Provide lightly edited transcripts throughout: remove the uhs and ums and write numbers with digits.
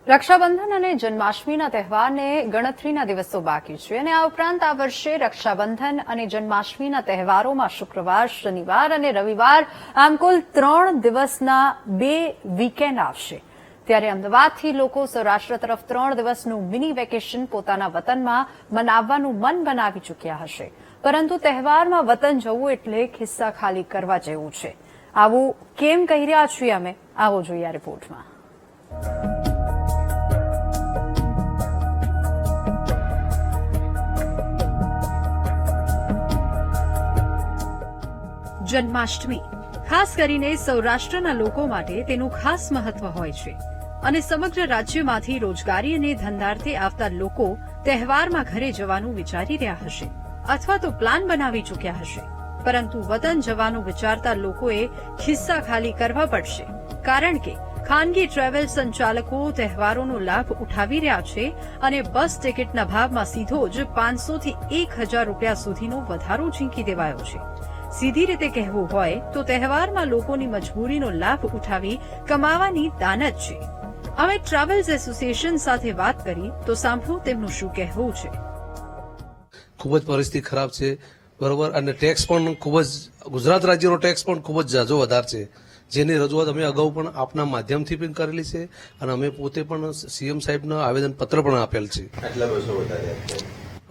રક્ષાબંધન અને જન્માષ્ટમીના તહેવારને ગણતરીના દિવસો બાકી છે અને આ ઉપરાંત આ વર્ષે રક્ષાબંધન અને જન્માષ્ટમીના તહેવારોમાં શુક્રવાર, શનિવાર અને રવિવાર આમ કુલ 3 દિવસના 2 વીકેન્ડ આવશે. ત્યારે અમદાવાદથી લોકો સૌરાષ્ટ્ર તરફ 3 દિવસનું મિની વેકેશન પોતાના વતનમાં મનાવવાનું મન બનાવી ચૂક્યા હશે. પરંતુ તહેવારમાં વતન જવું એટલે ખિસ્સા ખાલી કરવા જેવું છે. આવું કેમ કહી રહ્યા છીએ અમે? આવો જોઈએ આ રિપોર્ટમાં. જન્માષ્ટમી ખાસ કરીને સૌરાષ્ટ્રના લોકો માટે તેનું ખાસ મહત્વ હોય છે અને સમગ્ર રાજ્યમાંથી રોજગારી અને ધંધાર્થે આવતા લોકો તહેવારમાં ઘરે જવાનું વિચારી રહ્યા હશે અથવા તો પ્લાન બનાવી ચૂક્યા હશે. પરંતુ વતન જવાનું વિચારતા લોકોએ ખિસ્સા ખાલી કરવા પડશે, કારણ કે ખાનગી ટ્રાવેલ સંચાલકો તહેવારોનો લાભ ઉઠાવી રહ્યા છે અને બસ ટિકિટના ભાવમાં સીધો જ 500 થી 1000 રૂપિયા સુધીનો વધારો ઝીંકી દેવાયો છે. સીધી રીતે કહેવું હોય તો તહેવારમાં લોકોની મજબૂરીનો લાભ ઉઠાવી કમાવાની દાનત છે. અમે ટ્રાવેલ્સ એસોસિએશન સાથે વાત કરી તો સાંભળો તેમનું શું કહેવું છે. ખૂબ જ પરિસ્થિતિ ખરાબ છે, બરોબર, અને ટેક્સ પણ ખૂબ જ ગુજરાત રાજ્યનો ટેક્સ પણ ખૂબ જ ઝાઝો વધારે છે, જેની રજૂઆત અમે અગાઉ પણ આપના માધ્યમથી પણ કરેલી છે અને અમે પોતે પણ સીએમ સાહેબના આવેદનપત્ર પણ આપેલ છે.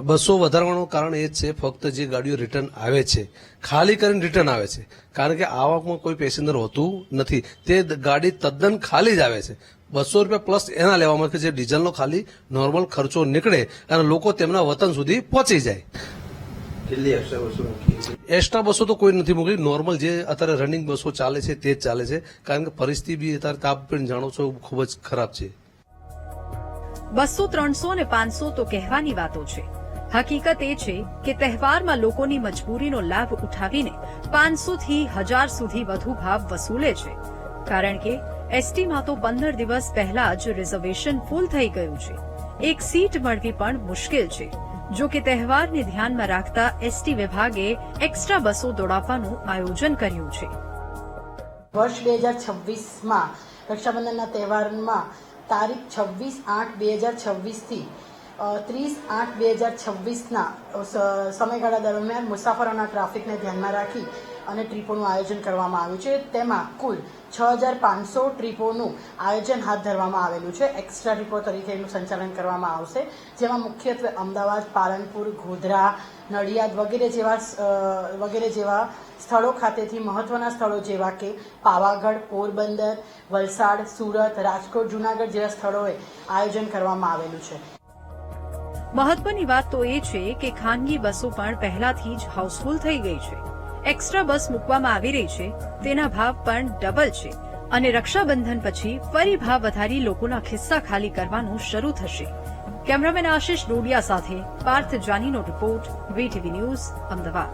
બસો વધારવાનું કારણ એ જ છે, ફક્ત જે ગાડીઓ રિટર્ન આવે છે ખાલી કરીને રિટર્ન આવે છે, કારણ કે આવકમાં કોઈ પેસેન્જર હોતું નથી. તે ગાડી તદ્દન ખાલી જ આવે છે. 200 રૂપિયા પ્લસ એના લેવામાં કે જે ડીઝલનો ખાલી નોર્મલ ખર્ચો નીકળે અને લોકો તેમના વતન સુધી પહોંચી જાય. એક્સ્ટ્રા બસો તો કોઈ નથી મોકલી, નોર્મલ જે અત્યારે રનિંગ બસો ચાલે છે તે જ ચાલે છે, કારણ કે પરિસ્થિતિ બી અત્યારે આપ પણ જાણો છો ખૂબ જ ખરાબ છે. 200, 300 અને 500 તો કહેવાની વાતો છે. હકીકત એ છે કે તહેવારમાં લોકોની મજબૂરીનો લાભ ઉઠાવીને 500 થી 1000 સુધી વધુ ભાવ વસૂલે છે, કારણ કે એસટીમાં તો 15 દિવસ પહેલા જ રિઝર્વેશન ફૂલ થઈ ગયું છે. એક સીટ મળવી પણ મુશ્કેલ છે. જો કે તહેવારને ધ્યાનમાં રાખતા એસટી વિભાગે એક્સ્ટ્રા બસો દોડાવવાનું આયોજન કર્યું છે. વર્ષ 2026માં રક્ષાબંધનના તહેવારમાં તારીખ 26/8/2026 થી 30/8/2026ના સમયગાળા દરમિયાન મુસાફરોના ટ્રાફિકને ધ્યાનમાં રાખી અને ટ્રીપોનું આયોજન કરવામાં આવ્યું છે. તેમાં કુલ 6500 ટ્રીપોનું આયોજન હાથ ધરવામાં આવેલું છે. એક્સ્ટ્રા ટ્રીપો તરીકે એનું સંચાલન કરવામાં આવશે, જેમાં મુખ્યત્વે અમદાવાદ, પાલનપુર, ગોધરા, નડિયાદ વગેરે જેવા સ્થળો ખાતેથી મહત્વના સ્થળો જેવા કે પાવાગઢ, પોરબંદર, વલસાડ, સુરત, રાજકોટ, જૂનાગઢ જેવા સ્થળોએ આયોજન કરવામાં આવેલું છે. મહત્વની વાત તો એ છે કે ખાનગી બસો પણ પહેલાથી જ હાઉસફુલ થઈ ગઈ છે. એક્સ્ટ્રા બસ મૂકવામાં આવી રહી છે, તેના ભાવ પણ ડબલ છે અને રક્ષાબંધન પછી ફરી ભાવ વધારી લોકોના ખિસ્સા ખાલી કરવાનું શરૂ થશે. કેમેરામેન આશિષ ડોડિયા સાથે પાર્થ જાનીનો રિપોર્ટ, વીટીવી ન્યૂઝ, અમદાવાદ.